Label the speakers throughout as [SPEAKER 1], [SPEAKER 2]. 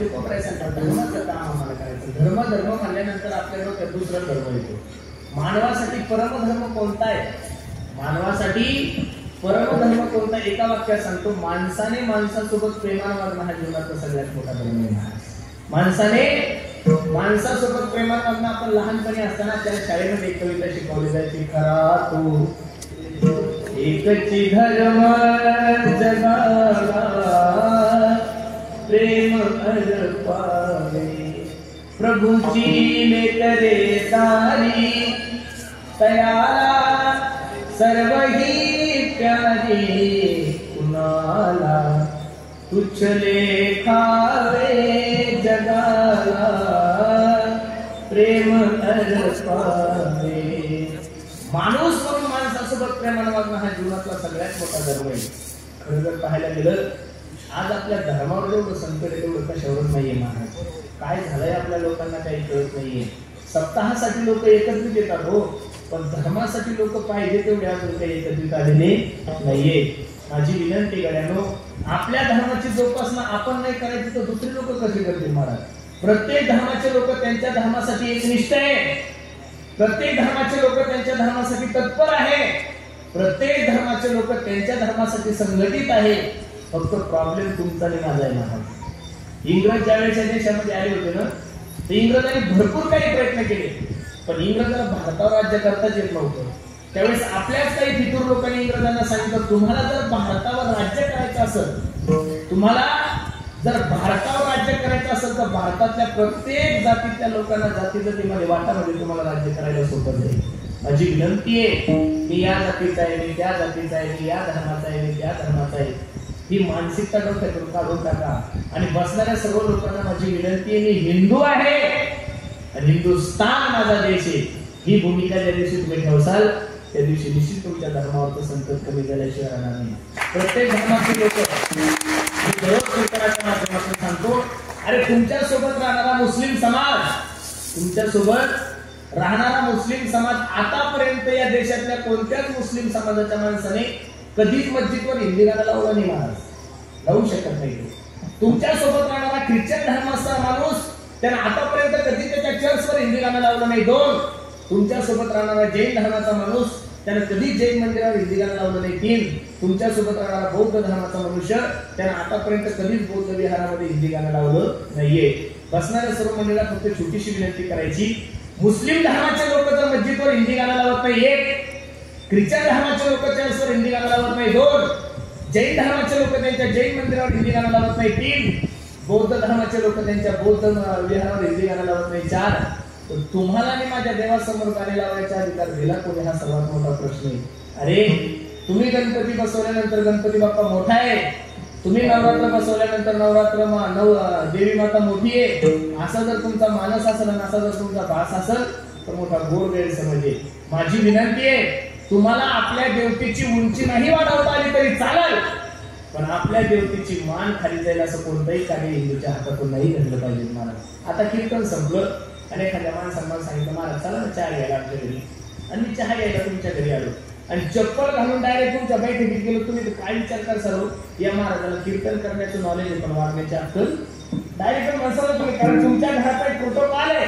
[SPEAKER 1] तुकोबरायसारखा धर्माचं काम आम्हाला करायचं. धर्म म्हणल्यानंतर आपल्या डोक्यात दुसरा धर्म येतो. मानवासाठी परमधर्म कोणता आहे? मानवासाठी परमधर्म कोणता? एका वाक्यात सांगतो, माणसाने माणसासोबत प्रेमाने वागणं हा जीवनाचा सगळ्यात मोठा धर्म आहे. माणसाने माणसासोबत प्रेमाने वागणं. आपण लहानपणी असताना त्या शाळेमध्ये एक कविता शिकवली जायची, खरा तू एकची धर्म जगाला प्रेम अर्पावे, प्रभूची लेकरे सारी तयाला सर्व ही प्यारी, कुणाला तुच्छ लेखावे जगाला प्रेम अर्पावे. माणूस म्हणून माणसासोबत प्रेमाने वागणं हा जीवनातला सगळ्यात मोठा धर्म आहे. खरं जर पाहायला गेलं, आज आपल्या धर्मावर एवढं संकट एवढं कशावरच नाहीये महाराज. काय झालंय आपल्या लोकांना काही कळत नाहीये. सप्ताहासाठी लोक एकत्रित येतात हो, पण धर्मासाठी लोक पाहिजे तेवढे अजून काही एकत्रित आलेले नाहीये. माझी विनंती गड्यानो, आपल्या धर्माची जोपासना आपण नाही करायची तर दुसरे लोक कसे करतील महाराज? प्रत्येक धर्माचे लोक त्यांच्या धर्मासाठी एकनिष्ठ आहे. प्रत्येक धर्माचे लोक त्यांच्या धर्मासाठी तत्पर आहे. प्रत्येक धर्माचे लोक त्यांच्या धर्मासाठी संघटित आहे. फक्त प्रॉब्लेम तुमचा आणि माझा आहे महाराज. इंग्रज ज्यावेळेस देशामध्ये आले होते ना, तर इंग्रजांनी भरपूर काही प्रयत्न केले, पण इंग्रजांना भारतावर राज्य करताच येत नव्हतं. त्यावेळेस आपल्याच काही फितूर लोकांनी इंग्रजांना सांगितलं, तुम्हाला जर भारतावर राज्य करायचं असेल, तुम्हाला जर भारतावर राज्य करायचं असेल तर भारतातल्या प्रत्येक जातीतल्या लोकांना जातीमध्ये वाटामध्ये तुम्हाला राज्य करायला सोपं जाईल. माझी विनंती आहे, मी या जातीचा आहे, मी त्या जातीचा आहे, मी या धर्माचा आहे, मी त्या धर्माचा आहे, ही मानसिकता डोक्यातून काढून टाका. आणि बसणाऱ्या सर्व लोकांना माझी विनंती आहे, मी हिंदू आहे आणि हिंदुस्तान माझा देश आहे, ही भूमिका ज्या दिवशी तुम्ही ठेवसाल त्या दिवशी निश्चित तुमच्या धर्मावरचं संकट कमी झाल्याशिवाय राहणार नाही. प्रत्येक धर्माचे लोक माध्यमातून सांगतो, अरे तुमच्या सोबत राहणारा मुस्लिम समाज, तुमच्या सोबत राहणारा मुस्लिम समाज, आतापर्यंत या देशातल्या कोणत्याच मुस्लिम समाजाच्या माणसाने कधीच मस्जिदवर हिंदी गाणं लावलं नाही महाराज, लावू शकत नाही. तुमच्या सोबत राहणारा ख्रिश्चन धर्माचा माणूस, त्याने आतापर्यंत कधी त्याच्या चर्चवर हिंदी गाणं लावलं नाही. 2, तुमच्या सोबत राहणारा जैन धर्माचा माणूस, त्याने कधी जैन मंदिरावर हिंदी गाणं लावलं नाही. 3, तुमच्या सोबत राहणारा बौद्ध धर्माचा मनुष्य, त्याने आतापर्यंत कधीच बौद्ध विहारामध्ये हिंदी गाणं लावलं नाहीये. बसणाऱ्या सर्व मंडळीला फक्त छोटीशी विनंती करायची, मुस्लिम धर्माचे लोक जर मस्जिदवर हिंदी गाणं लावत नाही, 1, ख्रिश्चन धर्माचे लोक चर्चवर हिंदी गाणं लावत नाही, 2, जैन धर्माचे लोक त्यांच्या जैन मंदिरावर हिंदी गाणं लावत नाही, 3, बौद्ध धर्माचे लोक त्यांच्या बौद्ध विहारावर हिंदी गाणं लावत नाही, 4, तुम्हाला आणि माझ्या देवासमोर गाणे लावायचा अधिकार दिला कोणी? हा सर्वात मोठा प्रश्न आहे. अरे तुम्ही गणपती बसवल्यानंतर गणपती बाप्पा मोठा आहे, तुम्ही नवरात्र बसवल्यानंतर देवी माता मोठी आहे, असा जर तुमचा मानस असेल आणि असा जर तुमचा भास असेल तर मोठा घोर गैरसमज आहे. माझी विनंती आहे, तुम्हाला आपल्या देवतेची उंची नाही वाढवता आली तरी चालेल, पण आपल्या देवतेची मान खाली जाईल असं कोणतंही कार्य हिंदूच्या हातातून नाही घडलं पाहिजे महाराज. आता कीर्तन संपलं आणि एखाद्या माणसाला सांगितलं, महाराज चला ना चहा घ्यायला आमच्या घरी, आणि मी चहा घ्यायला तुमच्या घरी आलो आणि चप्पल घालून डायरेक्ट तुमच्या बैठकीत गेलो, तुम्ही काय विचार कर सर्व, या महाराजाला कीर्तन करण्याचं नॉलेज आहे पण वागण्याची अक्कल डायरेक्ट म्हणसाल तुम्ही, कारण तुमच्या घरात एक प्रोटोकॉल आहे,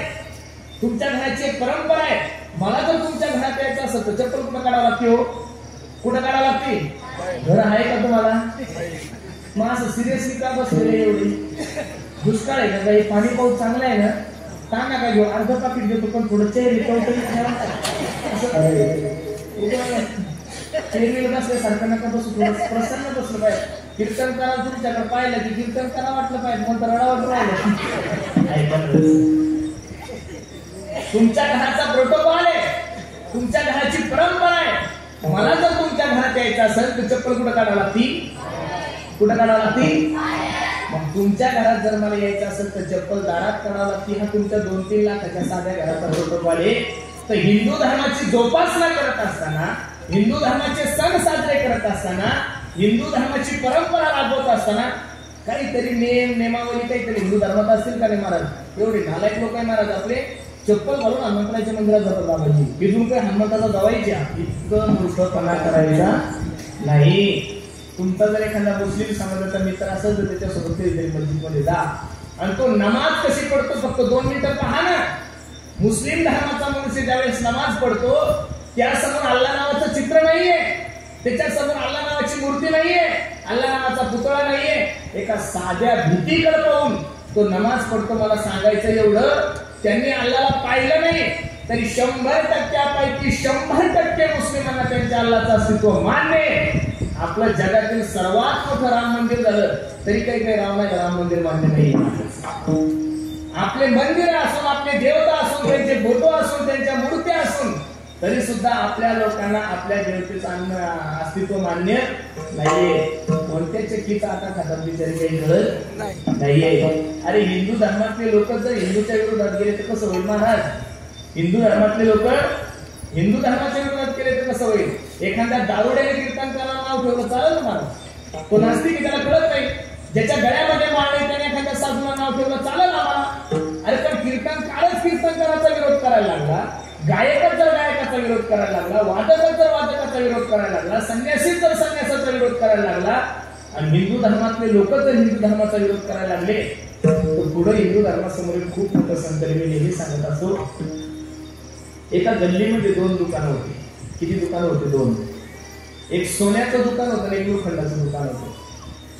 [SPEAKER 1] तुमच्या घराची एक परंपरा आहे. मला जर तुमच्या घरात यायचं असेल तर चप्पल कुठं काढावं लागते हो? कुठं काढावं लागते? घर आहे का तुम्हाला? मग असं सिरियसली का बसलेले एवढी? दुष्काळ आहे का? काही पाणी पाऊस चांगला आहे ना? सांगा काय घेऊ, अर्ध पाकिट घेतो पण थोडं चेहरे बसल्यासारखं नका बसू, थोडं प्रसन्न बसलं पाहिजे. कीर्तन करा, तुमच्याकडे पाहिलं की कीर्तन करा वाटलं पाहिजे, मग रडावट राहिलं. तुमच्या घराचा प्रोटोकॉल आहे, तुमच्या घराची परंपरा आहे. मला जर तुमच्या घरात यायचं असेल तर चप्पल कुठं काढावं लागती? कुठं काढावं लागती? मग तुमच्या घरात जर मला यायचं असेल तर चप्पल दारात काढावं लागते. हा तुमच्या 2-3 लाखाच्या साध्या घराचा प्रोटोकॉल आहे. तर हिंदू धर्माची जोपासना करत असताना, हिंदू धर्माचे सण साजरे करत असताना, हिंदू धर्माची परंपरा राबवत असताना काहीतरी नेमावली काहीतरी हिंदू धर्मात असतील का नाही महाराज? एवढे नालायक लोक आहे महाराज आपले. चप्पल घालून हनुमंतराच्या मंदिरात जातात बाबाजी, तिथून काही हनुमंताचा दवायच्या, इतकं मूर्खपणा करायचा नाही. तुमचा जर एखादा मुस्लिम समाजाचा मित्र असेल तर त्याच्यासोबत मस्जिदमध्ये जा, आणि तो नमाज कशी पडतो फक्त 2 मिनिटं पहा ना. मुस्लिम धर्माचा मनुष्य ज्यावेळेस नमाज पडतो त्यासमोर अल्लाह नावाचं चित्र नाहीये, त्याच्यासमोर अल्लाह नावाची मूर्ती नाहीये, अल्लाह नावाचा पुतळा नाहीये. एका साध्या भीतीकडे पाहून तो नमाज पडतो. मला सांगायचं एवढं, त्यांनी अल्लाहला पाहिलं नाही तरी 100%पैकी 100% मुस्लिमांना त्यांच्या अल्लाहचं अस्तित्व मान्य आहे. आपलं जगातील सर्वात मोठं राम मंदिर झालं तरी काही राम मंदिर मान्य नाही. आपले मंदिर असून, आपले देवता असून, त्यांचे फोटो असून, त्यांच्या मूर्त्या असून तरी सुद्धा आपल्या लोकांना आपल्या देवतेचं अस्तित्व मान्य नाहीये. कोणत्या चक्कीचा आता खातात बिचारी काही कळत नाहीये. अरे हिंदू धर्मातले लोक जर हिंदूच्या विरोधात गेले तर कसं होईल महाराज? हिंदू धर्मातले लोक हिंदू धर्माच्या विरोधात केले तर कसं होईल? एखाद्या दारुड्याने कीर्तनकाला नाव ठेवलं चालेल तुम्हाला? तो नास्तिक त्याला कळत नाही. ज्याच्या गळ्यामध्ये माळणे त्याने एखाद्या साधूला नाव ठेवलं चालेल आम्हाला? अरे पण कीर्तनकारच कीर्तनकाराचा विरोध करायला लागला, गायकच जर गायकाचा विरोध करायला लागला, वादकच जर वादकाचा विरोध करायला लागला, संन्यासीच जर संन्यासाचा विरोध करायला लागला आणि हिंदू धर्मातले लोक जर हिंदू धर्माचा विरोध करायला लागले तर पुढे हिंदू धर्मासमोरील खूप मोठं संकट. मी नेहमी सांगत असतो, एका गल्लीमध्ये 2 दुकानं होती. किती दुकानं होते? 2. एक सोन्याचं दुकान होतं आणि एक लोखंडाचं दुकान होतं.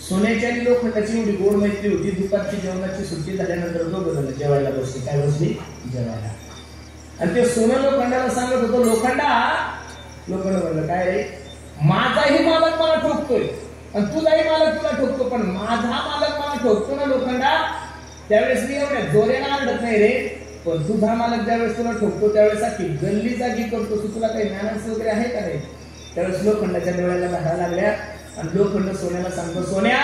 [SPEAKER 1] सोन्याची आणि लोखंडाची एवढी गोड मैत्री होती. दुपारची जेवणाची सुट्टी झाल्यानंतर दोघं जण जेवायला बसले. काय बसली? जेवायला. आणि ते सोनं लोखंडाला सांगत होतो, लोखंड म्हणलं काय रे, माझाही मालक मला ठोकतोय आणि तुझाही मालक तुला ठोकतो, पण माझा मालक मला ठोकतो ना लोखंडा, त्यावेळेस मी एवढ्या जोरेला आणत नाही रे, पण तुझा मालक ज्यावेळेस तुला ठोकतो त्यावेळेस की गल्ली जागी करतो, तू तुला काही ज्ञानाचं वगैरे आहे का नाही? त्यावेळेस लोखंडाच्या डोळ्याला धारा लागल्या आणि लोखंड सोन्याला सांगतो, सोन्या,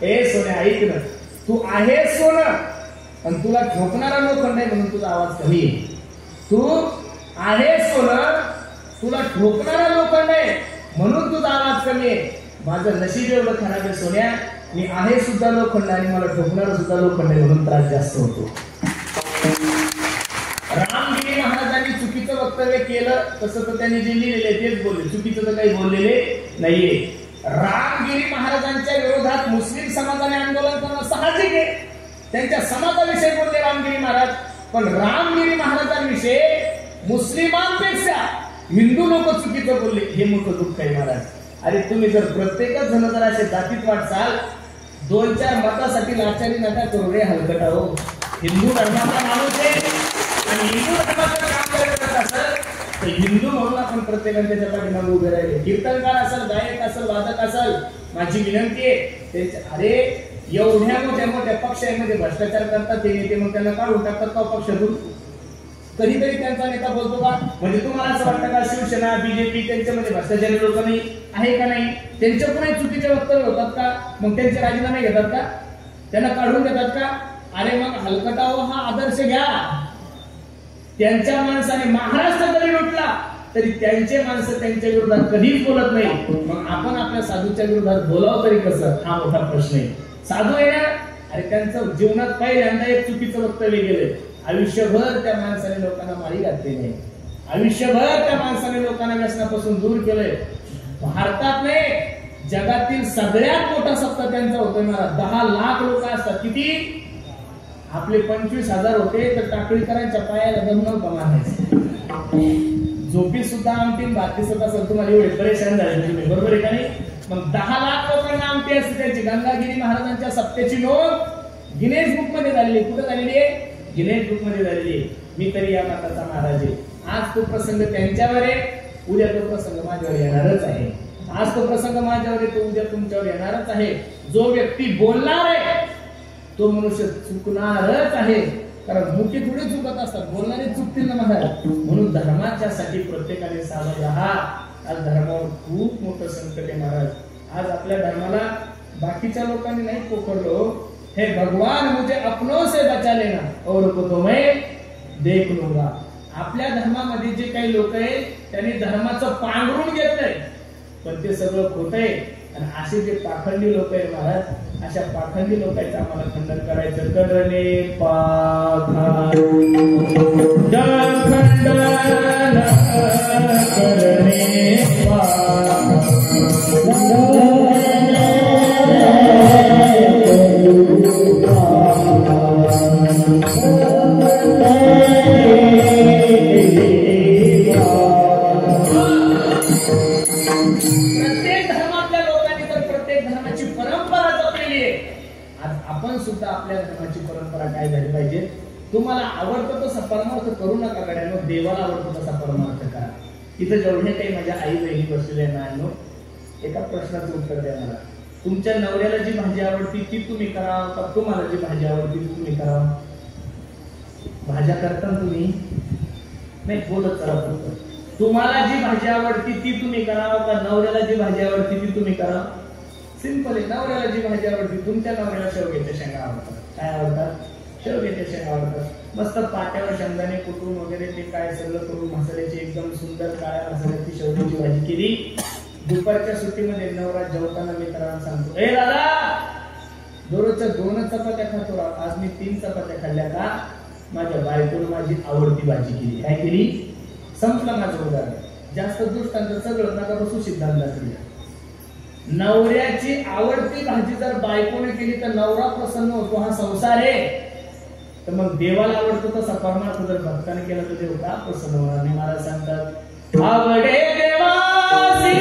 [SPEAKER 1] ए सोन्या ऐक ना, तू आहे सोनं आणि तुला ठोकणारा लोखंड आहे म्हणून तुझा आवाज कमी आहे. तू आहे सोनं, तुला ठोकणारा लोखंड आहे म्हणून तुझा आवाज कमी आहे. माझं नशीब एवढं खराब आहे सोन्या, मी आहे सुद्धा लोखंड आणि मला ठोकणारा सुद्धा लोखंड आहे म्हणून त्रास जास्त होतो. रामगिरी महाराजांनी चुकीचं वक्तव्य केलं तसं तर त्यांनी जे लिहिलेले तेच बोलले, चुकीचं तर काही बोललेले नाहीये. रामगिरी महाराजांच्या विरोधात मुस्लिम समाजाने आंदोलन करणं साहजिक आहे. त्यांच्या समाजाविषयी बोलले रामगिरी महाराज, पण रामगिरी महाराजांविषयी मुस्लिमांपेक्षा हिंदू लोक चुकीचं बोलले, हे मोठं दुःख आहे महाराज. अरे तुम्ही जर प्रत्येकच जण जर असे जातीत वाटचाल 2-4 मतासाठी लाचारी नका करू रे हलकटा हो. हिंदू धर्माचा माणूस आहे आणि हिंदू धर्माचं काम करत असेल तर हिंदू म्हणून आपण प्रत्येकाने त्याच्या पाठीमागे उभे राहिले. कीर्तनकार असेल, गायक असेल, वादक असेल, माझी विनंती आहे, अरे एवढ्या मोठ्या पक्षांमध्ये भ्रष्टाचार करतात ते नेते, मग त्यांना काढून टाकतात का पक्षातून? कधीतरी त्यांचा नेता बोलतो का? म्हणजे तुम्हाला असं वाटतं का शिवसेना, बीजेपी त्यांच्यामध्ये भ्रष्टाचारी लोक नाही आहे का नाही? त्यांच्याकडूनही चुकीचे वक्तव्य होतात का? मग त्यांचे राजीनामे घेतात का? त्यांना काढून देतात का? अरे मग हलकटाव हा आदर्श घ्या. त्यांच्या माणसाने महाराष्ट्र जरी लुटला तरी त्यांचे माणसं त्यांच्या विरोधात कधीच बोलत नाही. मग आपण आपल्या साधूच्या विरोधात बोलावं तरी कसं? हा मोठा प्रश्न आहे. साधू आहे ना, अरे त्यांचं जीवनात पहिल्यांदा एक चुकीचं वक्तव्य गेलं. आयुष्यभर त्या माणसाने लोकांना मारी घातली नाही, आयुष्यभर त्या माणसाने लोकांना व्यसनापासून दूर केलंय. भारतात नाही जगातील सगळ्यात मोठा सत्ता त्यांचा होतोय महाराज. 10 लाख लोक असतात. किती? आपले 25,000 होते तर टाकळीकरांच्या पायाला दम नव्हता मारायचं. झोपी सुद्धा आमटी भाती सुद्धा असेल, तुम्हाला एवढे परेशान झाले तुम्ही, बरोबर आहे का नाही? मग 10 लाख लोकांना आमटी असते त्यांची. गंगागिरी महाराजांच्या सत्तेची नोंद गिनेस बुक मध्ये झालेली. कुठे झालेली आहे? गिनेस बुक मध्ये झालेली आहे. मी तरी या मताचा महाराज आहे. आज तो प्रसंग त्यांच्यावर आहे, उद्या तो प्रसंग माझ्यावर येणारच आहे. आज तो प्रसंग माझ्यावर येतो, उद्या तुमच्यावर येणारच आहे. जो व्यक्ती बोलणार आहे तो मनुष्य चुकणारच आहे, कारण मुख्य थोडी चुकत असतात, बोलणारे चुकतील ना महाराज. म्हणून धर्माच्या साठी प्रत्येकाने सावध राहा. आज धर्मावर खूप मोठं संकट आहे महाराज. आज आपल्या धर्माला बाकीच्या लोकांनी नाही पोखरलो. हे भगवान मुझे अपनों से बचा लेना और को तो मैं देख लूंगा. आपल्या धर्मामध्ये जे काही लोक आहेत त्यांनी धर्माचं पांघरून घेतलंय, पण ते सगळं खोट आहे. आणि असे जे पाखंडी लोक आहेत महाराज, अशा पाखंडी लोकांचं आम्हाला खंडन करायचं. करणे पाखंड करणे आपण सुद्धा आपल्या धर्माची परंपरा काय झाली पाहिजे. तुम्हाला आवडतं तसा परमार्थ करू नका गड्यानो, देवाला आवडतो तसा परमार्थ करा. इथं जेवढे काही माझ्या आई बहिणी बसलेल्या नानो, एका प्रश्नाचं उत्तर द्या मला. तुमच्या नवऱ्याला जी भाजी आवडती ती तुम्ही करा का तुम्हाला जी भाजी आवडती ती तुम्ही करा? भाज्या करता तुम्ही नाही बोलत करा. तुम्हाला जी भाजी आवडती ती तुम्ही करा का नवऱ्याला जी भाजी आवडती ती तुम्ही करा? सिंपल आहे. नवऱ्याला जी भाजी आवडती, तुमच्या नवऱ्याला शेवग्याच्या शेंगा आवडतात. काय आवडतात? शेवग्याच्या शेंगा आवडतात. मस्त पाट्यावर शेंगदाणे कुटून वगैरे ते काय सगळं करून मसाल्याची एकदम सुंदर काळ्या मसाल्याची शेवग्याची भाजी केली. दुपारच्या सुट्टीमध्ये नवरा जेवताना मित्रांना सांगतो, ए दादा, दररोजच्या 2 चपात्या खातो, आज मी 3 चपात्या खाल्ल्या का? माझ्या बायकोनं माझी आवडती भाजी केली. काय केली? संपलं माझं उदाहरण. जास्त दृष्टांत सगळं नका बसू, सिद्धांत दाखवली. नवऱ्याची आवडती भाजी जर बायकोने केली तर नवरा प्रसन्न होतो, हा संसार आहे. तर मग देवाला आवडतो तसा परमार्थ जर भक्ताने केला तर देव का प्रसन्न होणार नाही? महाराज सांगतात, आवडे देवासी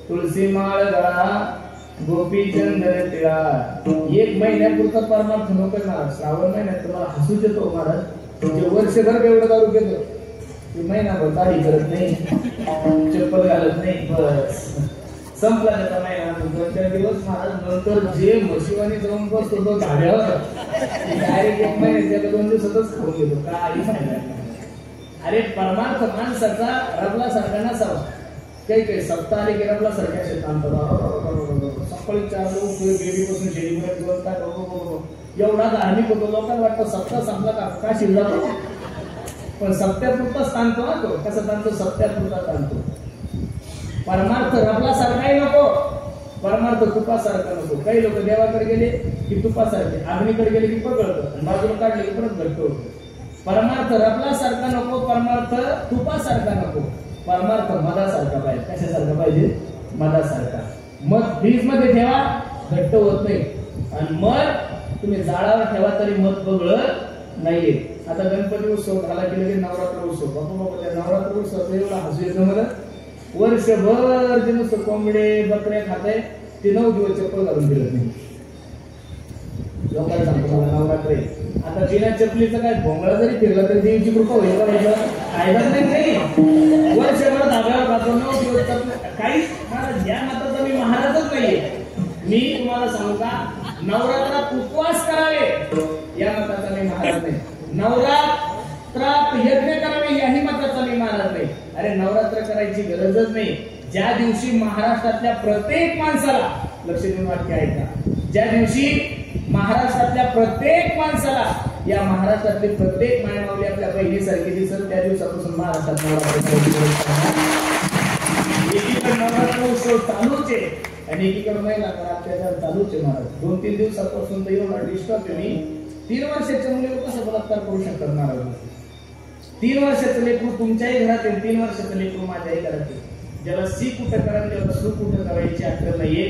[SPEAKER 1] तुळसी माळ गळा गोपीचंद्र तिळा. 1 महिन्यापुरता परमार्थ नको ना. श्रावण महिन्यात तुम्हाला हसूच येतो महाराज. म्हणजे वर्षभर एवढं दारू घेतो, महिनाभर दाढी करत नाही, चप्पल घालत नाही, बस संपला त्याचा महिना. 2-4 दिवस महाराज नंतर जे मशिवानी जाऊन बसतो तो धाड्यावर डायरेक्ट 1 महिन्याच्या 2 दिवसातच खाऊन घेतो. काही फायदा नाही. अरे परमार्थ माणसाचा रबला सारखा नसावा. काही सप्ताह आले की रबला सारख्या शेतात सकाळी 4 लोक बेबीपासून शेळीपर्यंत काय एवढा धार्मिक होतो. लोकांना वाटतं सप्ताह संपला का शिरला तो, पण सत्यापुरताच ताणतो ना तो. कसं ताणतो? सत्यापुरता ताणतो. परमार्थ रबला सारखाही नको, परमार्थ तुपासारखा नको. काही लोक देवाकडे गेले की तुपासारखे, अग्नीकडे गेले की पकडतं, बाजूला काढले की परत घट्ट होतं. परमार्थ रबला सारखा नको, परमार्थ तुपासारखा नको. परमार्थ मधासारखा पाहिजे. कशासारखा पाहिजे? मधासारखा. मध फ्रीज मध्ये ठेवा, घट्ट होत नाही, आणि मध तुम्ही जाळावर ठेवा तरी मध बगळत नाहीये. आता गणपती उत्सव झाला की लगेच नवरात्र उत्सव. बाबा त्या नवरात्र उत्सव एवढा हसू येतं मला. वर्षभर जे नुसतं कोंबडे बकऱ्या खाताय ते 9 दिवस चप्पल घालून फिरत नाही. लोकांना सांगतो मला नवरात्र आहे. आता बिना चपलीचं काय भोंगळा जरी फिरला तरी देवीची कृपा होईल का? फायदा नाही. वर्षभर धाब्यावर खातो, 9 दिवस चपल काही. या मताचा मी महाराजच नाहीये. मी तुम्हाला सांगू का, नवरात्रात उपवास करावे या मताचा मी महाराज नाही. नवरात्रात यज्ञ करावे याही मताचा मी महाराज नाही. अरे नवरात्र करायची गरजच नाही. ज्या दिवशी महाराष्ट्रातल्या प्रत्येक माणसाला, लक्ष देऊन वाक्य ऐका, ज्या दिवशी महाराष्ट्रातल्या प्रत्येक माणसाला या महाराष्ट्रातले प्रत्येक मायमाऊली आपल्या बहिणीसारखी दिसत त्या दिवसापासून महाराष्ट्रात एकीकडे नवरात्र उत्सव चालूच आहे आणि एकीकडे महिलांवर अत्याचार चालूच आहे. महाराज 2-3 दिवसापासून तर एवढा डिस्टर्ब आहे. मी 3 वर्षाच्या मुलीवर कसं बलात्कार करू शकतात महाराज? 3 वर्षाचं लेकरू तुमच्याही घरात आहे, 3 वर्षाचं लेकरू माझ्याही घरात आहे. ज्याला सी कुठं करा त्याला सू कुठं करायची अक्कल नाहीये.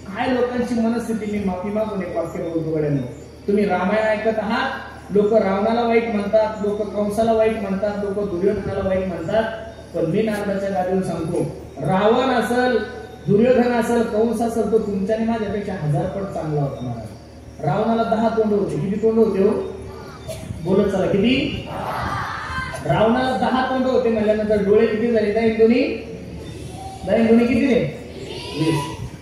[SPEAKER 1] काय लोकांची मनस्थिती. मी माफी मागून एक वाक्य बोलतो गड्यानं. तुम्ही रामायण ऐकत आहात, लोक रावणाला वाईट म्हणतात, लोक कंसाला वाईट म्हणतात, लोक दुर्योधनाला वाईट म्हणतात. पण मी नारदाच्या गाडीवर सांगतो, रावण असल, दुर्योधन असल, कंस असल, तो तुमच्याने माझ्यापेक्षा 1000 पट चांगला होता महाराज. रावणाला 10 तोंड होते. किती तोंड होते हो? बोलत चला किती? रावणाला 10 तोंड होते म्हणल्यानंतर डोळे किती झाले? 10 दोन्ही किती रे? 20.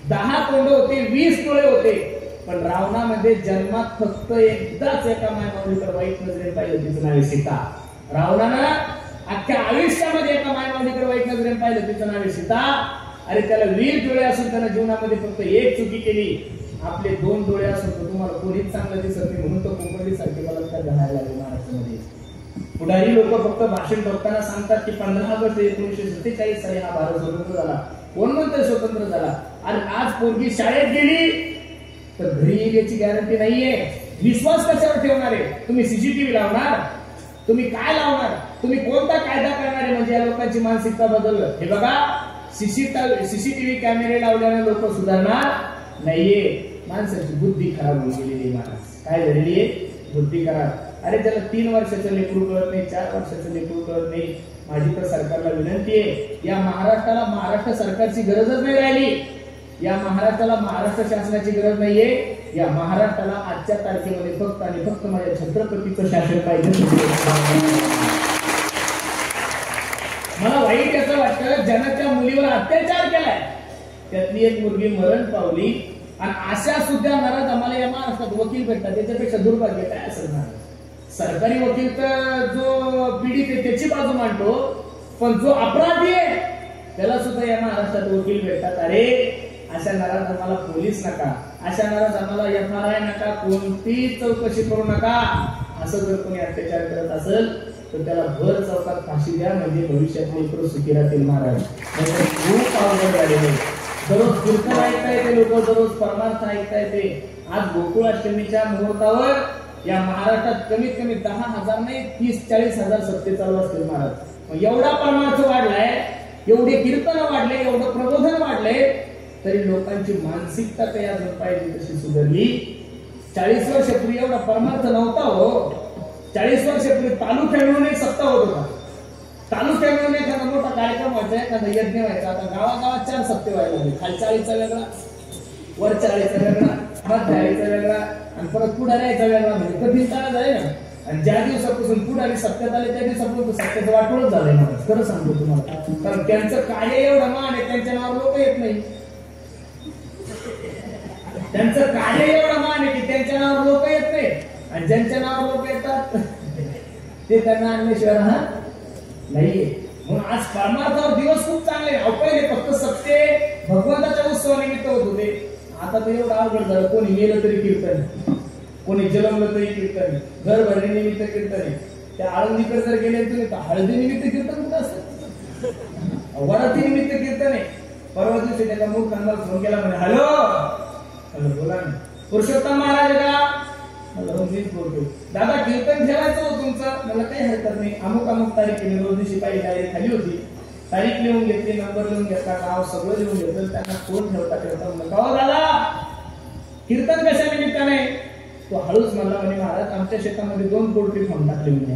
[SPEAKER 1] 10 तोंड होते, 20 डोळे होते. पण रावणामध्ये जन्मात फक्त एकदाच एका मायमाऊलीकडे वाईट नजरेने पाहिलं, तिचं नाव आहे सीता. रावणानं अख्ख्या आयुष्यामध्ये एका मायमाऊलीकडे वाईट नजरेने पाहिलं, तिचं नाव आहे सीता. अरे त्याला 20 डोळे असून त्यानं जीवनामध्ये फक्त एक चुकी केली. आपले 2 डोळे असून तुम्हाला कोणीच चांगलं दिसत नाही म्हणून तो कोकणी सारखे बलात्कार घडायला लागले महाराष्ट्रामध्ये. पुढारी लोक फक्त भाषण करताना सांगतात की 15 ऑगस्ट 1947 साली हा भारत स्वतंत्र झाला. कोण म्हणतोय स्वतंत्र झाला? आणि आज पोरगी शाळेत गेली तर घरी येईल याची गॅरंटी नाहीये. विश्वास कशावर ठेवणार आहे? तुम्ही सीसीटीव्ही लावणार? तुम्ही काय लावणार? तुम्ही कोणता कायदा करणार आहे? म्हणजे या लोकांची मानसिकता बदललं. हे बघा, सीसीटीव्ही कॅमेरे लावल्याने लोक सुधारणार नाहीये. माणसाची बुद्धी खराब होऊन गेलेली. महाराज काय झालेली आहे? बुद्धी खराब. अरे त्याला 3 वर्षाचं लेकरू कळत नाही, 4 वर्षाचं लेकरू कळत नाही. माझी तर सरकारला विनंती आहे, या महाराष्ट्राला महाराष्ट्र सरकारची गरजच नाही राहिली. या महाराष्ट्राला महाराष्ट्र शासनाची गरज नाहीये. या महाराष्ट्राला आजच्या तारखेमध्ये फक्त आणि फक्त माझ्या छत्रपतीचं शासन पाहिजे. मला वाईट असं वाटतं, ज्यानं त्या मुलीवर अत्याचार केलाय त्यातली एक मुलगी मरण पावली. आणि अशा सुद्धा नाराज आम्हाला या महाराष्ट्रात वकील भेटतात. त्याच्यापेक्षा दुर्भाग्य काय असणार? सरकारी वकील तर जो पीडित आहे त्याची बाजू मांडतो, पण जो अपराधी आहे त्याला सुद्धा या महाराष्ट्रात वकील भेटतात. अरे अशा नाराज आम्हाला पोलीस नका, अशा नाराज आम्हाला FRI नका, कोणती चौकशी करू नका. असं जर कोणी अत्याचार करत असेल तर त्याला भर चौकात फाशी द्या, म्हणजे भविष्यातले लेकरं सुखी राहतील महाराज. खूप अवघड झालेले. दररोज कीर्तन ऐकता येते लोक, दररोज परमार्थ ऐकता येते. आज गोकुळाष्टमीच्या मुहूर्तावर या महाराष्ट्रात कमीत कमी 10,000 नाही 30-40,000 सत्य चालू असतील महाराज. मग एवढा परमार्थ वाढलाय, एवढे कीर्तन वाढले, एवढं प्रबोधन वाढले, तरी लोकांची मानसिकता काही अजून पाहिजे तशी सुधारली. 40 वर्षापूर्वी एवढा परमार्थ नव्हता हो. 40 वर्षापूर्वी तालुक्या मिळून एक सत्ता होत होता. तालुक्या मिळून एखादा मोठा कार्यक्रम व्हायचा, एखादा यज्ञ व्हायचा. आता गावागावात 4 सत्ते व्हायला लागले. खालच्या आळीचा वेगळा, वरच्या आळीचा वेगळा, मधल्या आळीचा वेगळा आणि परत पुढाऱ्याचा वेगळा. म्हणजे कठीण काळ झाले ना. आणि ज्या दिवसापासून पुढारी सत्तेत आले त्या दिवसापासून सत्तेचं वाटोळच झालंय मला, खरं सांगतो तुम्हाला. कारण त्यांचं कार्य एवढं मान आहे, त्यांच्या नावावर लोक येत नाही. त्यांचं कार्य एवढं मान आहे की त्यांच्या नावावर लोक येत नाही. आणि ज्यांच्या नावावर लोक येतात ते त्यांना अन्वेषण नाहीये. म्हणून आज परमार्थावर दिवस खूप चांगले. पहिले फक्त सत्य भगवंताच्या उत्सवानिमित्त होत होते. आता तर एवढं अवघड झालं. कोणी मेलं तरी कीर्तन, कोणी जन्मलं तरी कीर्तन, घर भरणी निमित्त कीर्तन. त्या आळंदीकडे जर गेले तुम्ही तर हळदी निमित्त कीर्तन कुठं असतं? वराती निमित्त कीर्तन आहे. परवा दिवशी त्याचा मूळ कांदा फोन केला, म्हणजे हॅलो बोला ना पुरुषोत्तम महाराज का? मीच बोलतो. दादा कीर्तन ठेवायचं हो तुमचं? मला काही हरकत नाही. अमुक तारीख रोज दिवशी पहिली तारीख खाली होती. तारीख लिहून घेतली, नंबर लिहून घेतला, नाव सगळं लिहून घेतलं. त्यांना कोण ठेवता म्हणतो दादा कीर्तन कशा निमित्ताने? तो हळूच म्हणला, म्हणे महाराज आमच्या शेतामध्ये 2 पोल्ट्री फार्म टाकले म्हणे.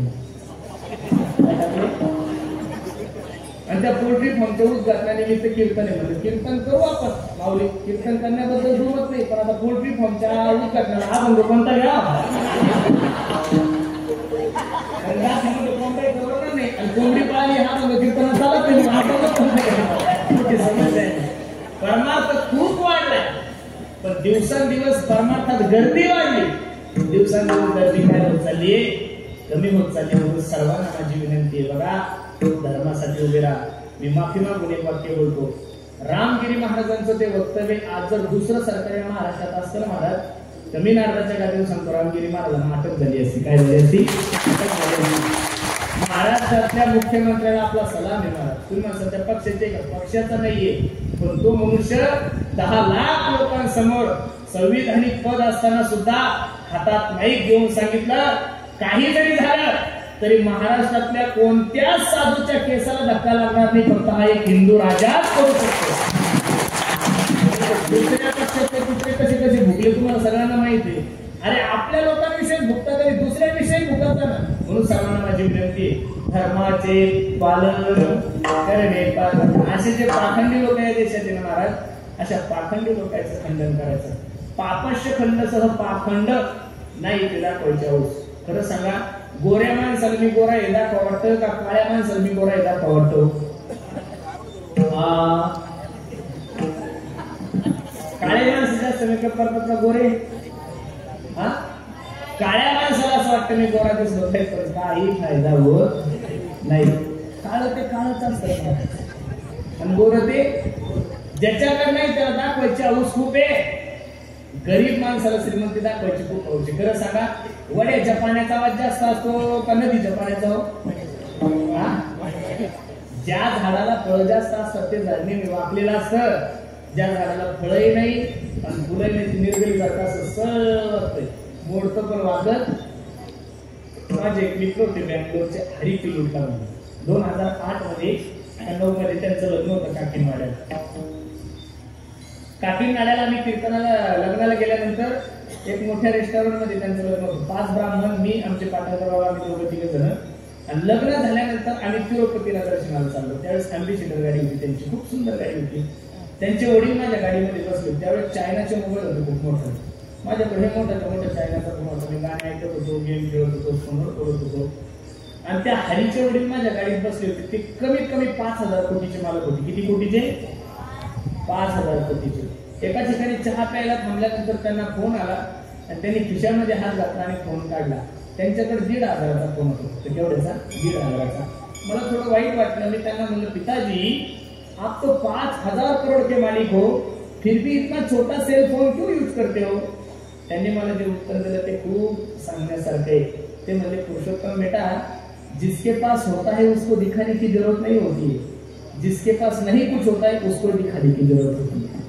[SPEAKER 1] आणि त्या पोल्ट्री फार्मच्या उद्घाटनानिमित्त कीर्तन आहे. म्हणजे कीर्तन करू आपण माऊली, कीर्तन करण्याबद्दल दुमत नाही. पण आता पोल्ट्री फार्मच्या उद्घाटनाला हा बंद कोणता घ्या नाही. आणि कोंबडी पाळली हा बंद कीर्तन चालत नाही. परमार्थ खूप वाढलाय, पण दिवसेंदिवस परमार्थात गर्दी वाढली. दिवसेंदिवस गर्दी काय होत चालली? कमी होत चालली. म्हणून सर्वांना माझी विनंती आहे, बघा धर्मासाठी उभे राहा. मी माफी मागून एक वाक्य बोलतो. रामगिरी महाराजांचं ते वक्तव्य आज जर दुसरं सरकार या महाराष्ट्रात असतं महाराज तमिळनाडूच्या गाडीवर सांगतो रामगिरी महाराजांना अटक झाली असती. काय झाली असती? महाराष्ट्रातल्या मुख्यमंत्र्याला आपला सलाम आहे महाराज. तुम्ही सध्या पक्षाचे पक्षाचा नाहीये, पण तो मनुष्य 10 लाख लोकांसमोर संविधानिक पद असताना सुद्धा हातात माईक घेऊन सांगितलं काही जरी झालं तरी महाराष्ट्रातल्या कोणत्याच साधूच्या केसाला धक्का लागणार नाही, फक्त हा एक हिंदू राजाच करू शकतो. दुसऱ्या पक्षाचे कुत्रे कसे कसे भुकले तुम्हाला सगळ्यांना माहिती आहे. अरे आपल्या लोकांविषयी भुकतात तरी दुसऱ्याविषयी भुकतात ना. म्हणून सर्वांना माझी विनंती, धर्माचे पालन करणे, असे जे पाखंडी लोक आहेत देशाचे महाराज, अशा पाखंडी लोकांचं खंडन करायचं. पापश्य खंडसह पाखंड नाही ते दाखवायच्या होस. खरं सांगा, गोऱ्या माणसाला मी गोरा हे दाखवा वाटतं का काळ्या माणसाला मी गोरा हे दाखवा वाटतो? काळे माणसं जास्त मेकअप करतात का गोरे? हा, काळ्या माणसाला असं वाटतं मी गोरा दिसलो काही पण काही फायदा होत नाही. काळ ते काळच असतं आणि गोर ते ज्याच्याकडे नाही त्याला दाखवायची हौस खूप आहे. गरीब माणसाला श्रीमंती दाखवायची खूप हौस आहे. खरं सांगा, वड्याच्या पाण्याचा आवाज जास्त असतो का नदीच्या पाण्याचा? ज्या झाडाला फळ जास्त असतात ते झाड नेहमी वाकलेलं असतं. ज्या झाडाला फळही नाही आणि फुलंही नाही निर्गली सारखं असं सरळ वाटतंय, मोडतं पण वागत. माझे एक मित्र होते बँगलोरचे, हरिकिलूटला. 2008 मध्ये 9 मध्ये त्यांचं लग्न होतं काकीनवाड्यात. काकीनवाड्याला मी कीर्तनाला लग्नाला गेल्यानंतर एक मोठ्या रेस्टॉरंट मध्ये त्यांचं लग्न होतं. 5 ब्राह्मण, मी, आमचे पाठाकर बाबा, आम्ही दोघं 3 जण. आणि लग्न झाल्यानंतर आम्ही तिरुपतीला दर्शनाला चाललो. त्यावेळेस अँबेसिडर गाडी होती त्यांची, खूप सुंदर गाडी होती. त्यांचे वडील माझ्या गाडीमध्ये बसले. त्यावेळेस चायनाचे मोबाईल होते खूप मोठं. माझ्याकडे हे मोठं चायनाचा फोन होता. मी गाणे ऐकत होतो, गेम खेळत होतो, फोनवर बोलत होतो. आणि त्या हरीचे वडील माझ्या गाडीत बसले होते. ते कमीत कमी 5,000 कोटीचे मालक होते. किती कोटीचे? 5,000 कोटीचे. एका ठिकाणी चहा प्यायला थांबल्यानंतर त्यांना फोन आला आणि त्यांनी खिशामध्ये हात घातला आणि फोन काढला. त्यांच्याकडे 1,500चा फोन होता. तर केवढ्याचा? 1,500चा. मला थोडं वाईट वाटलं. मी त्यांना म्हणलं, पिताजी आप तो 5,000 करोड़ के मालिक हो, फिर भी इतना छोटा सेल फोन क्यों यूज करते हो? त्यांनी मला जे उत्तर दिलं ते खूप सांगण्यासारखे. ते म्हणजे, पुरुषोत्तम बेटा, जिसके पास होता है उसको दिखाने की जरूरत नहीं होती है, जिसके पास नहीं कुछ होता है उसको दिखाने की जरूरत होती है.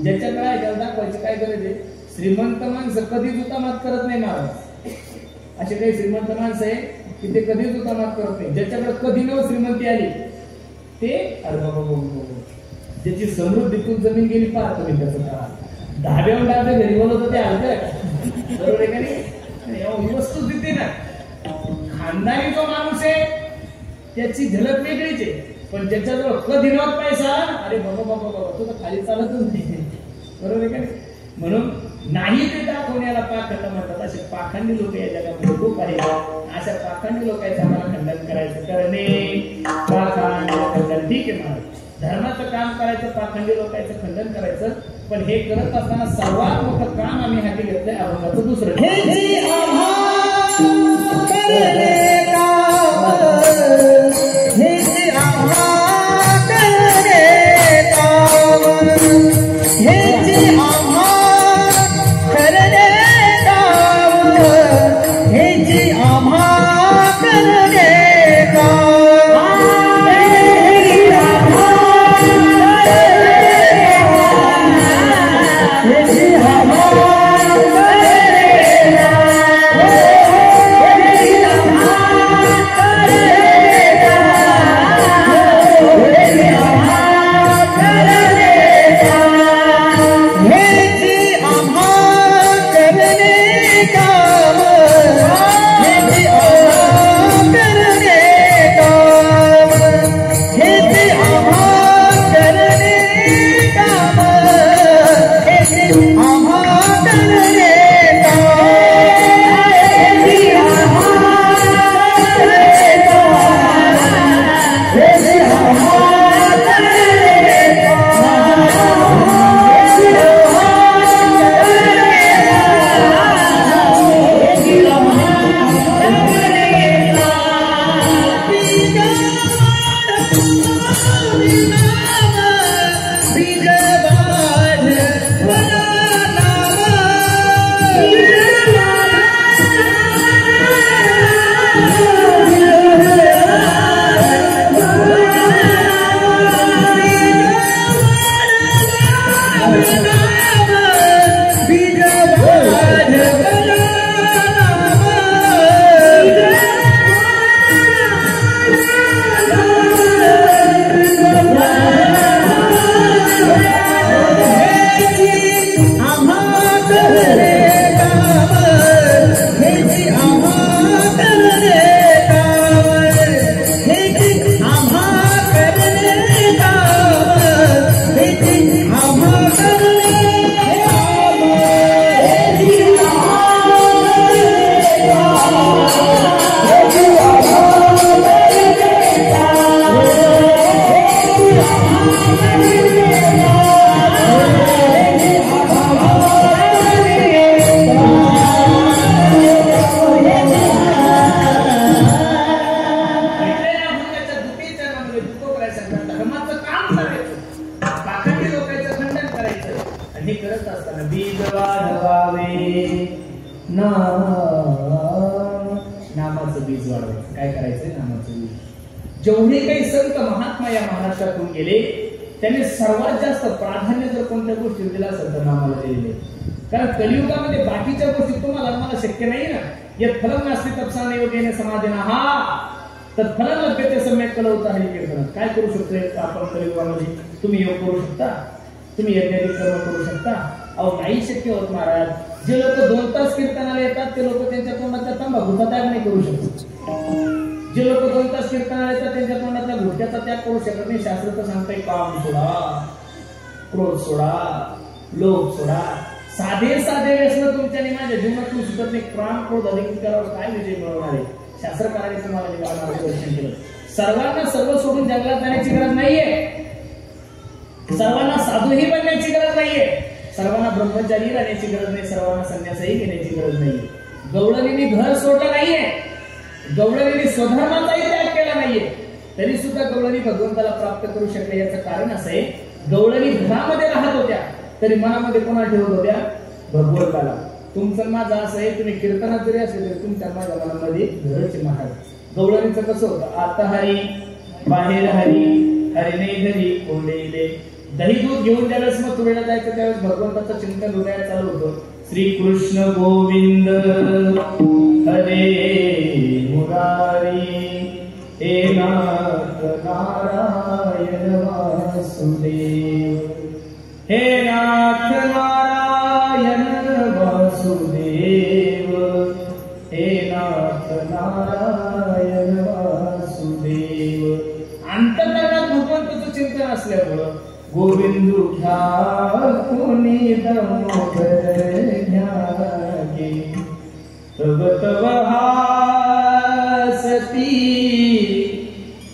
[SPEAKER 1] ज्याच्याकडे आहे त्याला दाखवायची काय गरज आहे? श्रीमंत माणसं कधीच उतामात करत नाही महाराज. असे काही श्रीमंत माणसं आहे की ते कधीच उतामात करत नाही. ज्याच्याकडे कधी न श्रीमंती आली ते, अरे बाबा, ज्याची समृद्धीतून जमीन गेली पाहतो मी त्याचं का धाब्यावर डाबे घरी बोलत होते हलक, बरोबर आहे का नाही? वस्तू देते ना. खानदानी जो माणूस आहे त्याची झलक वेगळीच आहे. पण ज्याच्याजवळ कधी नव्हत पैसा, अरे बाबा तो तर खाली चालतच नाही, बरोबर आहे का नाही? म्हणून नाही ते दाखवण्याला पाखंड म्हणतात. असे पाखंडी लोक या जगामध्ये खूप आहेत. अशा पाखंडी लोकांचं आम्हाला खंडन करायचं. करणे पाखंड ठीक आहे महाराज, धर्माचं काम करायचं, पाखंडी लोकांचं खंडन करायचं. पण हे करत असताना सर्वात मोठं काम आम्ही हाती घेतलंय अभंगाचं दुसरं. लोक राहायचं, धर्माचं काम करायचं, पाखंडी लोकांचं खंडन करायचं. आणि हे करत असताना बीज वाढवावे, नामाचं बीज वाढवायचं. काय करायचंय? नामाचं बीज. जेवढे काही संत महात्मा या महाराष्ट्रातून गेले त्यांनी सर्वात जास्त प्राधान्य जर कोणत्या गोष्टी दिला असेल तर नामाला दिलेले. कारण कलियुगामध्ये बाकीच्या गोष्टी तुम्हाला मला शक्य नाही ना. यत् फलं नास्ति तत्साधन योगेन समाधिना, हा तर फलं लभ्यते सम्यक् कलौता हरी कीर्तन. काय करू शकतोय आपण कलियुगामध्ये? तुम्ही योग करू शकता, तुम्ही यज्ञादी कर्म करू शकता. अहो नाही शक्य होत महाराज. जे लोक 2 तास कीर्तनाला येतात ते लोक त्यांच्या तोंडाचा तंबाखूचा त्याग नाही करू शकत. जे लोक 2 तास कीर्तनाला येतात त्यांच्या तोंडातल्या घोट्याचा त्याग करू शकत नाही. शास्त्र तर सांगतंय काम सोडा, क्रोध सोडा, लोभ सोडा. साधे व्यसन तुमच्याने माझ्या जीवनातून सुटत नाही. काम, क्रोध, अधिक विचारावर काय विजय मिळवणार आहे? शास्त्रकारांनी तुम्हाला मार्गदर्शन केलं. सर्वांना सर्व सोडून जंगलात जाण्याची गरज नाहीये. सर्वांना साधूही बनण्याची गरज नाहीये. सर्वांना ब्रह्मचारी राहण्याची गरज नाही. सर्वांना संन्यासही घेण्याची गरज नाहीये. गवळणींनी घर सोडलं नाहीये. गवळणींनी स्वधर्माचाही त्याग केला नाहीये. तरी सुद्धा गवळणी भगवंताला प्राप्त करू शकले. याचं कारण असं आहे, गवळणी घरामध्ये राहत होत्या तरी मनामध्ये कोणा ठेवत होत्या? भगवंताला. तुमचं माझं असं आहे, तुम्ही कीर्तनात जरी असेल तरी तुमच्या माझ्या मनामध्ये घरचे महाराज. गवळणीचं कसं होतं? आता हरी, बाहेर हरी, हरी नाही घरी कोंडेले. दही दूध घेऊन ज्यावेळेस मग तुळेला जायचं त्यावेळेस भगवंताचं चिंतन हृदयात चालू होतं. श्री कृष्ण गोविंद हरे मुरारी, हे नाथ नारायण वासुदेव, हे नाथ नारायण वासुदेव, हे नाथ नारायण वासुदेव. अंतःकरणात भगवंताचं चिंतन असल्यामुळं गोविंदू घ्या कोणी दामोदर घ्या गे, तव तव हासती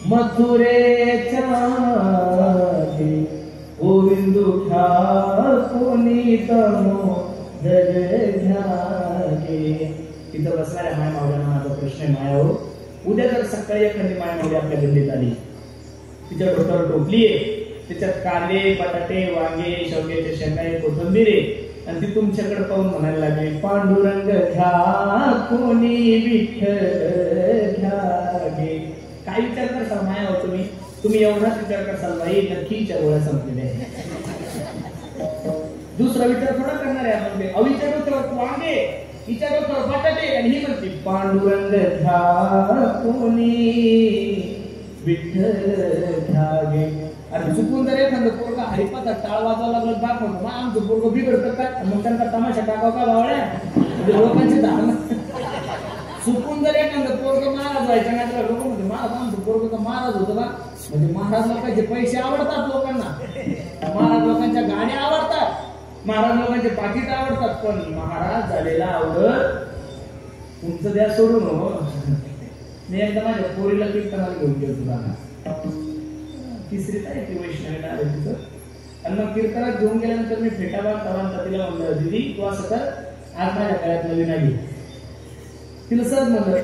[SPEAKER 1] मथुरेच्या गे. गोविंदू घ्या कोणी दामोदर घ्या गे. तिथं बसणाऱ्या माय मावळ्यांना माझा प्रश्न आहे, माया हो, उद्या जर सकाळी एखादी माय मावळी आपल्या गल्लीत आली, तिच्या डोक्यावर टोपली आहे, त्याच्यात कांदे, बटाटे, वांगे, शेवग्याच्या शेंगा, कोथिंबीर आहे, आणि ती तुमच्याकडे पाहून म्हणायला लागली, पांडुरंग घ्या कोणी विठ्ठल घ्या गे. काय विचार करसाल माया हो तुम्ही? तुम्ही एवढाच विचार करसाल, बाई नक्कीच्या गोळ्या संपलेल्या. दुसरा विचार थोडा करणार आहे आपण. अविचार होतं वांगे, विचार होतं बटाटे, आणि ही म्हणते पांडुरंग घ्या कोणी विठ्ठल घ्या गे. अरे चुकून जर एखादं पोरगा हरिपाचा टाळ वाजवायला लागलं बाप म्हणतो, मग आमचं पोरगं बिघडतं काय? मग त्यांना तमाशा टाकाव का बावळ्या? म्हणजे लोकांची धारणा. चुकून जर एखादं पोरगं महाराज व्हायचं नाही तर लोक म्हणते महाराज आमचं पोरगं तर महाराज होतं ना. म्हणजे महाराज लोकांचे पैसे आवडतात लोकांना, महाराज लोकांच्या गाड्या आवडतात, महाराज लोकांचे पाकिट आवडतात, पण महाराज झालेला आवडत तुमचं द्या सोडून. हो मी एकदा माझ्या पोरीला कीर्तनाला घेऊन गेलो तुला, तिसरी तारीख वैष्णवीला आले तिथं. आणि मग कीर्तनात घेऊन गेल्यानंतर मी फेटाबाद तवांता तिला म्हणलं, दिदी तू असं कर, आज माझ्या गळ्यातलं विना घे. तिला सहज म्हणलं.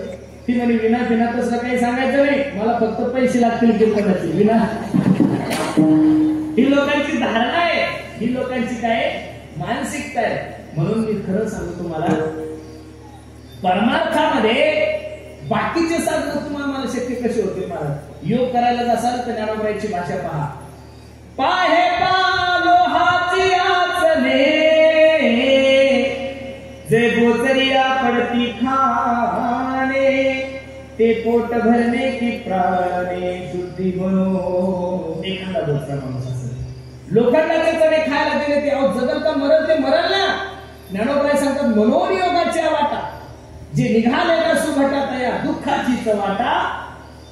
[SPEAKER 1] ती म्हणे विना विना तसं काही सांगायचं नाही, मला फक्त पैसे लागतील कीर्तनाची. विना ही लोकांची धारणा आहे, ही लोकांची काय मानसिकता आहे. म्हणून मी खरं सांगतो तुम्हाला, परमार्थामध्ये बाकीचे साधन तुम्हाला मला शक्य कसे होते महाराज? योग करायला जासाल तर ज्ञानोबाईची भाषा पहा. पाहे लोहाची आचले, जे बोचरिया पडती खाणे, ते पोट भरणे की प्राणे शुद्धी म्हणून. एखादा बोचरा माणूस असेल, लोकांना ते चणे खायला दिले, ते जगल का मरल? ते मरल ना. ज्ञानोबाई सांगतात मनोनियोगाच्या वाटा, जे निघाले ना सुघटा तया दुःखाची वाटा,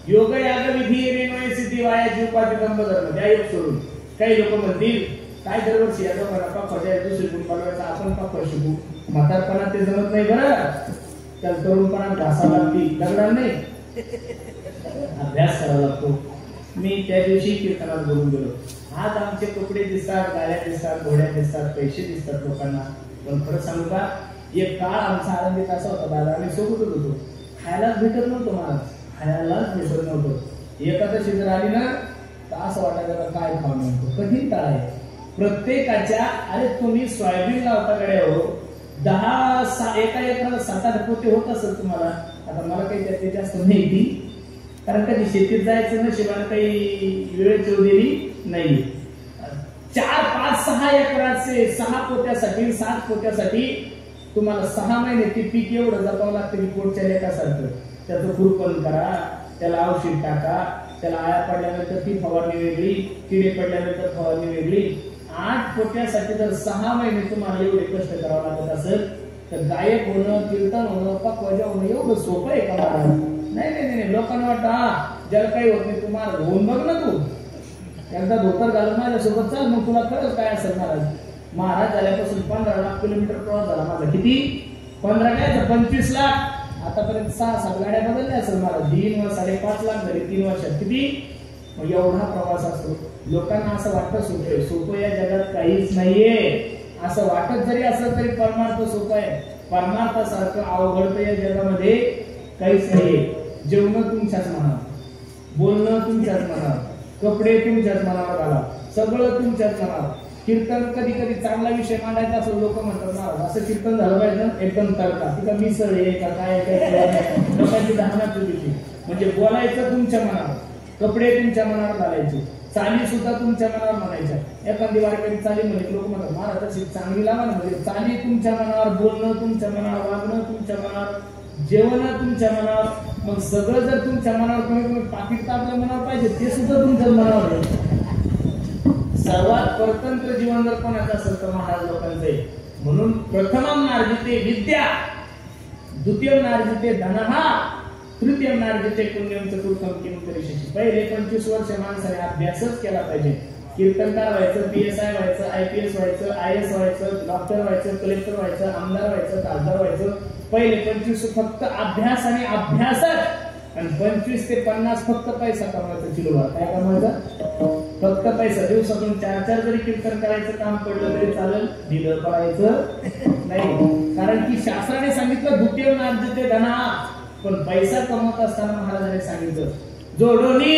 [SPEAKER 1] योग याग विधी रेणोय सिद्धी वाया जीवपाती धर्म द्या योग सोडून. काही लोक म्हणतील काय दरवर्षी याचा परापा फजा दुसरी गुण पालवायचा, आपण पापा शिकू. म्हातारपणात ते जमत नाही बरं, त्याला तरुणपणात घासा लागती, दगडाल नाही, अभ्यास करावा लागतो. मी त्या दिवशी कीर्तनात बोलून गेलो. आज आमचे कपडे दिसतात, गाड्या दिसतात, घोड्या दिसतात, पैसे दिसतात लोकांना, पण खरं सांगू का, एक काळ आमचा आनंदीत असा होता दादा, आम्ही सोबतच होतो, खायलाच भेटत नव्हतं महाराज, खायलाच भेटत नव्हतं. एकादशी जर आली ना तर असं वाटायचं काय खाऊ म्हणतो, कठीण काळ आहे प्रत्येकाच्या. अरे तुम्ही सोयाबीन लावता कडे हो, 10 एका एकराला 7-8 पोते होत असेल तुम्हाला. आता मला काही त्याचे जास्त माहिती, कारण कधी शेतीत जायचं नशिबाने काही वेळ ठेवलेली नाही. 4-5-6 एकराचे 6 पोत्यासाठी 7 पोत्यासाठी तुम्हाला 6 महिने ते पीक एवढं जपावं लागतं की पोटच्या लेखासारखं. त्याचं खुरपण करा, त्याला औषध टाका, त्याला आळ्या पडल्यानंतर ती फवारणी वेगळी, किडे पडल्यानंतर फवारणी वेगळी. 8 पोत्यासाठी जर 6 महिने तुम्हाला एवढे कष्ट करावं लागत असेल तर गायक होणं, कीर्तन होणं, पकवाजा होणं एवढं सोपं आहे का महाराज? नाही नाही नाही. लोकांना वाटतं हा ज्याला काही होत नाही, तुम्हाला होऊन बघ ना, तू एकदा धोतर घालून माझ्यासोबत चल, मग तुला कळलं काय असेल. महाराज झाल्यापासून 15 लाख किलोमीटर प्रवास झाला माझा. किती? 15 काय 25 लाख. आतापर्यंत 6-7 गाड्या बदलल्या असेल महाराज. 3-5.5 लाख झाले 3 वर्षात. किती? मग एवढा प्रवास असतो. लोकांना असं वाटतं सोपं सोपं या जगात काहीच नाहीये. असं वाटत जरी असलं तरी परमार्थ सोपं आहे. परमार्थासारखं अवघड या जगामध्ये काहीच नाहीये. जेवण तुमच्याच मनावर, बोलणं तुमच्याच मनावर, कपडे तुमच्याच मनावर घाला, सगळं तुमच्याच मनावर. कीर्तन कधी कधी चांगला विषय मांडायचा असं लोक म्हणतात ना, असं कीर्तन झालं पाहिजे एकदम तडका, ती का मिसळ आहे का काय लोकांची धारणा चुकीची. म्हणजे बोलायचं तुमच्या मनावर, कपडे तुमच्या मनावर घालायचे, चाली सुद्धा तुमच्या मनावर म्हणायच्या. एखादी वारकरी चाली म्हणजे लोक म्हणतात महाराज चांगली लावा ना, म्हणजे चाली तुमच्या मनावर, बोलणं तुमच्या मनावर, वागणं तुमच्या मनावर, जेवण तुमच्या मनावर. मग सगळं जर तुमच्या मनावर, कमी पाकिट तर आपल्या मनावर पाहिजे, ते सुद्धा तुमच्या मनावर आहे. सर्वात परतंत्र जीवन जर कोणाचं असेल तर महाराज लोकांचे. म्हणून प्रथमं नार्जिते विद्या, द्वितीयं नार्जिते धनः, तृतीयं नार्जिते पुण्यं, चतुर्थं किं करिष्यसि. पहिले 25 वर्ष माणसाने अभ्यासच केला पाहिजे. कीर्तनकार व्हायचं, PSI व्हायचं, IPS व्हायचं, IS व्हायचं, डॉक्टर व्हायचं, कलेक्टर व्हायचं, आमदार व्हायचं, खासदार व्हायचं. पहिले 25 फक्त अभ्यास आणि अभ्यासच. आणि 25 ते 50 फक्त पैसा कमवायचा. चिलवा काय कमवायचा? फक्त पैसा. दिवसातून 4-4 जरी कीर्तन करायचं काम पडलं तरी चालेल, दिलं पडायचं नाही. कारण की शास्त्राने सांगितलं द्वितीय नार्जिते धनः, पण पैसा कमवत असताना महाराजांनी सांगितलं जोडोनी